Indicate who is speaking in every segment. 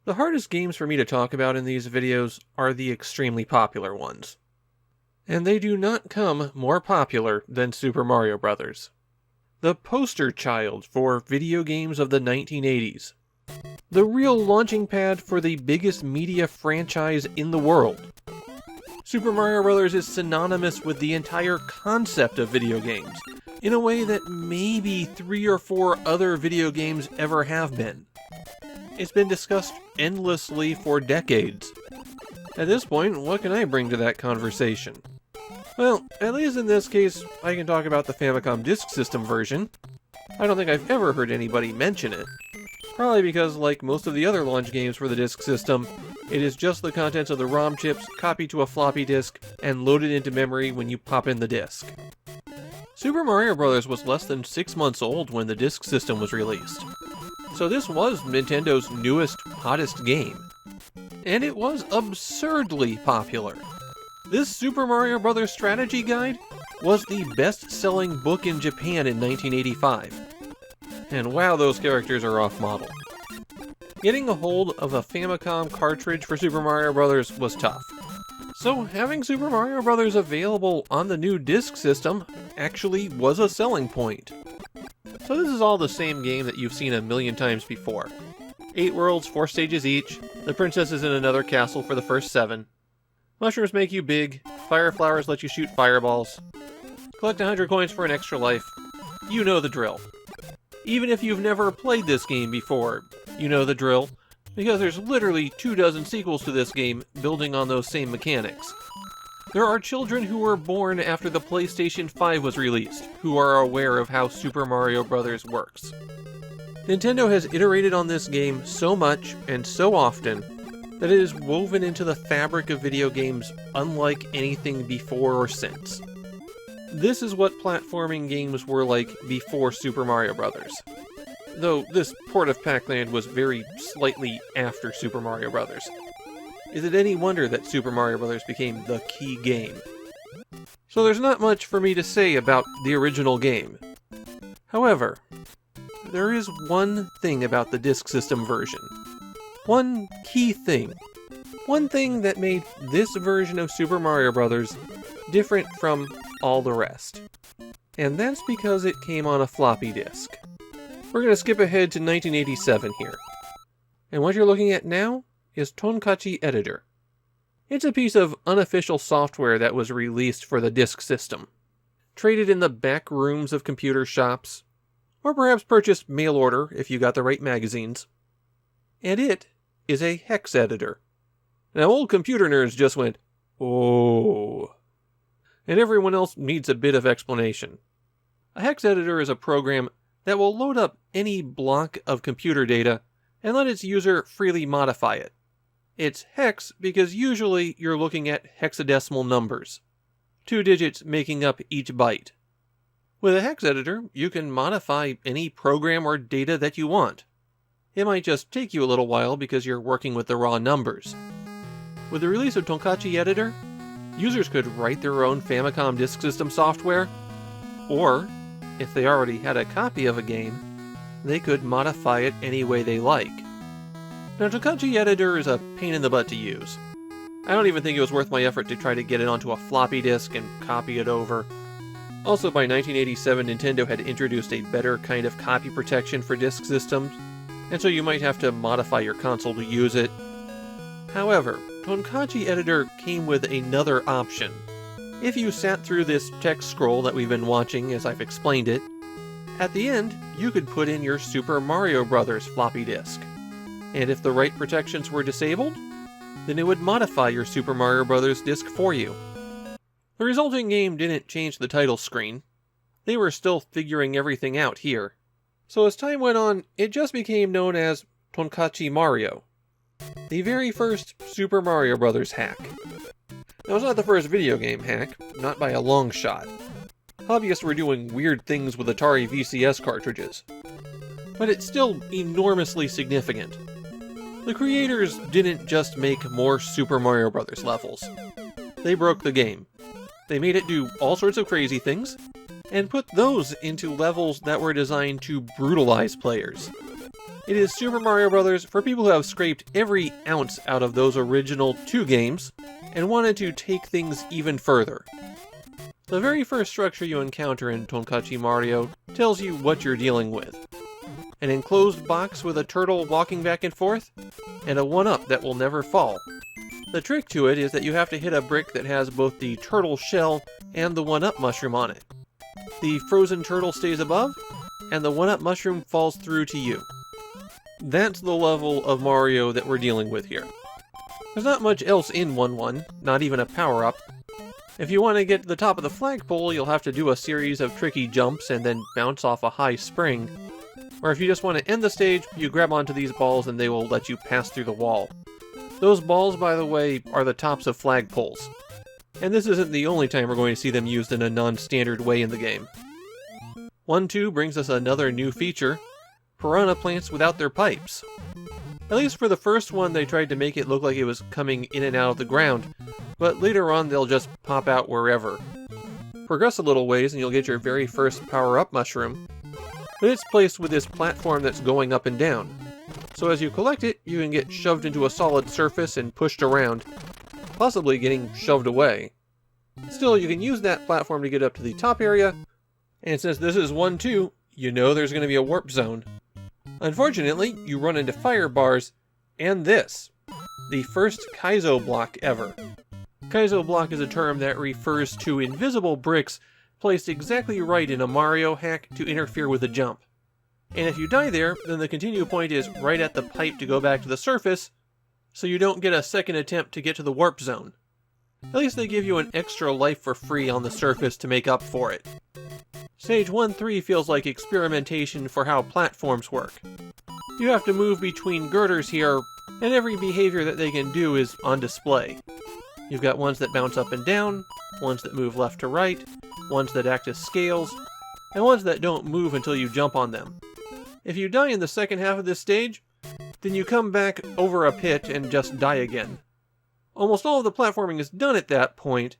Speaker 1: The hardest games for me to talk about in these videos are the extremely popular ones. And they do not come more popular than Super Mario Bros. The poster child for video games of the 1980s. The real launching pad for the biggest media franchise in the world. Super Mario Bros. Is synonymous with the entire concept of video games, in a way that maybe 3 or 4 other video games ever have been. It's been discussed endlessly for decades. At this point, what can I bring to that conversation? Well, at least in this case, I can talk about the Famicom Disk System version. I don't think I've ever heard anybody mention it. Probably because, like most of the other launch games for the Disk System, it is just the contents of the ROM chips copied to a floppy disk and loaded into memory when you pop in the disk. Super Mario Bros. Was less than 6 months old when the Disk System was released. So this was Nintendo's newest, hottest game. And it was absurdly popular. This Super Mario Bros. Strategy guide was the best-selling book in Japan in 1985. And wow, those characters are off-model. Getting a hold of a Famicom cartridge for Super Mario Bros. Was tough. So having Super Mario Bros. Available on the new Disk System actually was a selling point. So this is all the same game that you've seen a million times before. 8 worlds, 4 stages each, the princess is in another castle for the first 7. Mushrooms make you big, fire flowers let you shoot fireballs. Collect 100 coins for an extra life. You know the drill. Even if you've never played this game before, you know the drill, because there's literally 24 sequels to this game building on those same mechanics. There are children who were born after the PlayStation 5 was released, who are aware of how Super Mario Bros. Works. Nintendo has iterated on this game so much and so often that it is woven into the fabric of video games unlike anything before or since. This is what platforming games were like before Super Mario Bros. Though this port of Pac-Man was very slightly after Super Mario Bros. Is it any wonder that Super Mario Bros. Became the key game? So there's not much for me to say about the original game. However, there is one thing about the Disk System version. One key thing. One thing that made this version of Super Mario Bros. Different from all the rest. And that's because it came on a floppy disk. We're going to skip ahead to 1987 here. And what you're looking at now is Tonkatchi Editor. It's a piece of unofficial software that was released for the Disk System. Traded in the back rooms of computer shops, or perhaps purchased mail order if you got the right magazines. And it is a hex editor. Now old computer nerds just went, "Oh." And everyone else needs a bit of explanation. A hex editor is a program that will load up any block of computer data and let its user freely modify it. It's hex because usually you're looking at hexadecimal numbers, 2 digits making up each byte. With a hex editor, you can modify any program or data that you want. It might just take you a little while because you're working with the raw numbers. With the release of Tonkatchi Editor, users could write their own Famicom Disk System software, or, if they already had a copy of a game, they could modify it any way they like. Now, Tonkatchi Editor is a pain in the butt to use. I don't even think it was worth my effort to try to get it onto a floppy disk and copy it over. Also, by 1987, Nintendo had introduced a better kind of copy protection for disk systems, and so you might have to modify your console to use it. However, Tonkatchi Editor came with another option. If you sat through this text scroll that we've been watching as I've explained it, at the end, you could put in your Super Mario Bros. Floppy disk. And if the right protections were disabled, then it would modify your Super Mario Bros. Disk for you. The resulting game didn't change the title screen. They were still figuring everything out here. So as time went on, it just became known as Tonkatchi Mario. The very first Super Mario Bros. Hack. Now, it's not the first video game hack, not by a long shot. Hobbyists were doing weird things with Atari VCS cartridges. But it's still enormously significant. The creators didn't just make more Super Mario Bros. Levels. They broke the game. They made it do all sorts of crazy things, and put those into levels that were designed to brutalize players. It is Super Mario Bros. For people who have scraped every ounce out of those original 2 games and wanted to take things even further. The very first structure you encounter in Tonkatchi Mario tells you what you're dealing with. An enclosed box with a turtle walking back and forth, and a 1-up that will never fall. The trick to it is that you have to hit a brick that has both the turtle shell and the 1-up mushroom on it. The frozen turtle stays above, and the 1-up mushroom falls through to you. That's the level of Mario that we're dealing with here. There's not much else in 1-1, not even a power-up. If you want to get to the top of the flagpole, you'll have to do a series of tricky jumps and then bounce off a high spring. Or if you just want to end the stage, you grab onto these balls and they will let you pass through the wall. Those balls, by the way, are the tops of flagpoles. And this isn't the only time we're going to see them used in a non-standard way in the game. 1-2 brings us another new feature, piranha plants without their pipes. At least for the first one, they tried to make it look like it was coming in and out of the ground, but later on they'll just pop out wherever. Progress a little ways and you'll get your very first power-up mushroom, but it's placed with this platform that's going up and down. So as you collect it, you can get shoved into a solid surface and pushed around, possibly getting shoved away. Still, you can use that platform to get up to the top area, and since this is 1-2, you know there's going to be a warp zone. Unfortunately, you run into fire bars, and this, the first Kaizo block ever. Kaizo block is a term that refers to invisible bricks placed exactly right in a Mario hack to interfere with a jump. And if you die there, then the continue point is right at the pipe to go back to the surface, so you don't get a second attempt to get to the warp zone. At least they give you an extra life for free on the surface to make up for it. Stage 1-3 feels like experimentation for how platforms work. You have to move between girders here, and every behavior that they can do is on display. You've got ones that bounce up and down, ones that move left to right, ones that act as scales, and ones that don't move until you jump on them. If you die in the second half of this stage, then you come back over a pit and just die again. Almost all of the platforming is done at that point,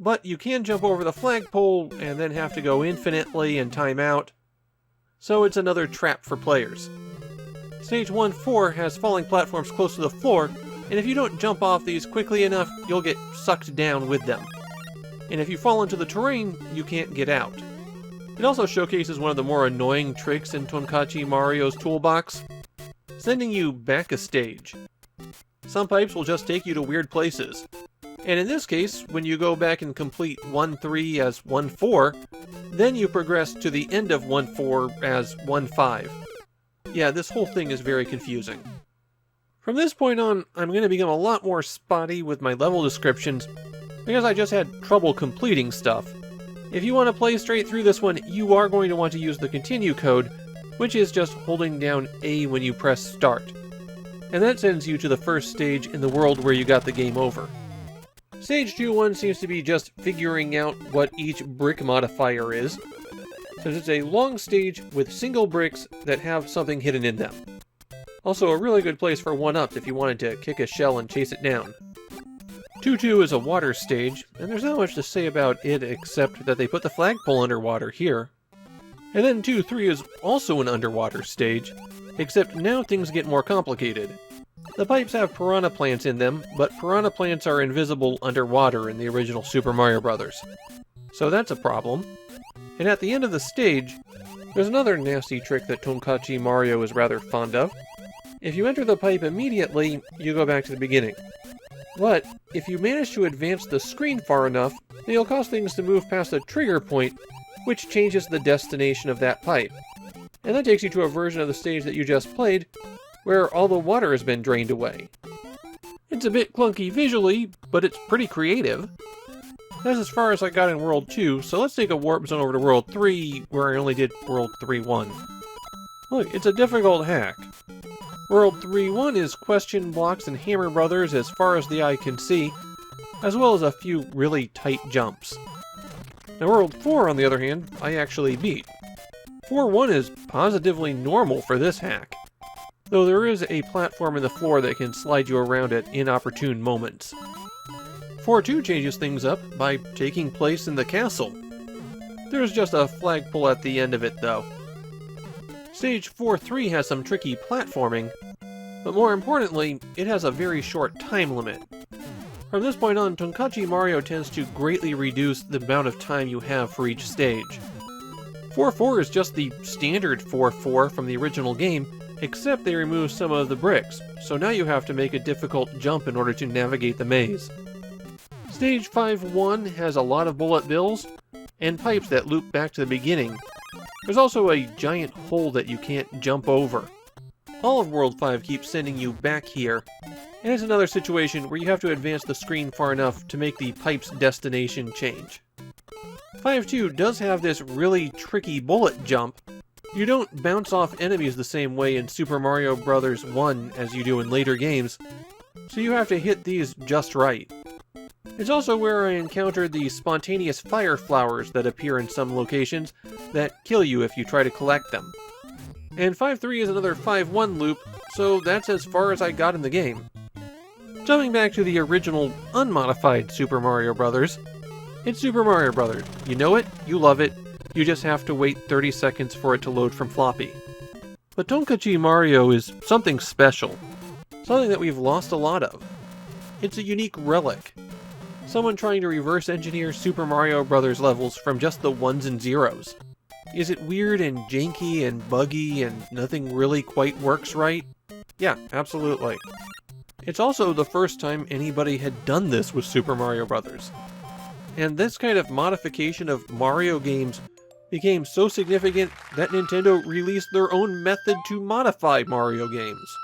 Speaker 1: but you can jump over the flagpole and then have to go infinitely and time out, so it's another trap for players. Stage 1-4 has falling platforms close to the floor, and if you don't jump off these quickly enough, you'll get sucked down with them. And if you fall into the terrain, you can't get out. It also showcases one of the more annoying tricks in Tonkatchi Mario's toolbox, sending you back a stage. Some pipes will just take you to weird places. And in this case, when you go back and complete 1-3 as 1-4, then you progress to the end of 1-4 as 1-5. Yeah, this whole thing is very confusing. From this point on, I'm going to become a lot more spotty with my level descriptions, because I just had trouble completing stuff. If you want to play straight through this one, you are going to want to use the continue code, which is just holding down A when you press start. And that sends you to the first stage in the world where you got the game over. Stage 2-1 seems to be just figuring out what each brick modifier is, since it's a long stage with single bricks that have something hidden in them. Also a really good place for 1-ups if you wanted to kick a shell and chase it down. 2-2 is a water stage, and there's not much to say about it except that they put the flagpole underwater here. And then 2-3 is also an underwater stage, except now things get more complicated. The pipes have piranha plants in them, but piranha plants are invisible underwater in the original Super Mario Bros. So that's a problem. And at the end of the stage, there's another nasty trick that Tonkatchi Mario is rather fond of. If you enter the pipe immediately, you go back to the beginning. But if you manage to advance the screen far enough, then you'll cause things to move past a trigger point, which changes the destination of that pipe. And that takes you to a version of the stage that you just played, where all the water has been drained away. It's a bit clunky visually, but it's pretty creative. That's as far as I got in World 2, so let's take a warp zone over to World 3, where I only did World 3-1. Look, it's a difficult hack. World 3-1 is question blocks and Hammer Brothers as far as the eye can see, as well as a few really tight jumps. Now World 4, on the other hand, I actually beat. 4-1 is positively normal for this hack, though there is a platform in the floor that can slide you around at inopportune moments. 4-2 changes things up by taking place in the castle. There's just a flagpole at the end of it, though. Stage 4-3 has some tricky platforming, but more importantly, it has a very short time limit. From this point on, Tonkatchi Mario tends to greatly reduce the amount of time you have for each stage. 4-4 is just the standard 4-4 from the original game, except they remove some of the bricks, so now you have to make a difficult jump in order to navigate the maze. Stage 5-1 has a lot of bullet bills, and pipes that loop back to the beginning. There's also a giant hole that you can't jump over. All of World 5 keeps sending you back here, and it's another situation where you have to advance the screen far enough to make the pipe's destination change. 5-2 does have this really tricky bullet jump. You don't bounce off enemies the same way in Super Mario Bros. 1 as you do in later games, so you have to hit these just right. It's also where I encountered the spontaneous fire flowers that appear in some locations that kill you if you try to collect them. And 5-3 is another 5-1 loop, so that's as far as I got in the game. Jumping back to the original, unmodified Super Mario Bros., it's Super Mario Bros. You know it, you love it, you just have to wait 30 seconds for it to load from floppy. But Tonkatchi Mario is something special, something that we've lost a lot of. It's a unique relic. Someone trying to reverse engineer Super Mario Bros. Levels from just the ones and zeros. Is it weird and janky and buggy and nothing really quite works right? Yeah, absolutely. It's also the first time anybody had done this with Super Mario Bros. And this kind of modification of Mario games became so significant that Nintendo released their own method to modify Mario games.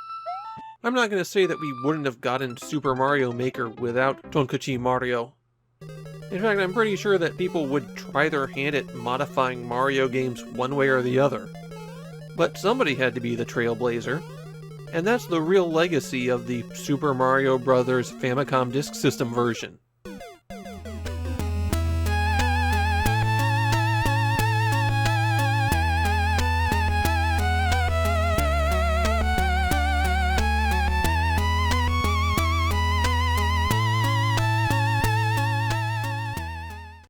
Speaker 1: I'm not going to say that we wouldn't have gotten Super Mario Maker without Tonkatchi Mario. In fact, I'm pretty sure that people would try their hand at modifying Mario games one way or the other. But somebody had to be the trailblazer, and that's the real legacy of the Super Mario Bros. Famicom Disk System version.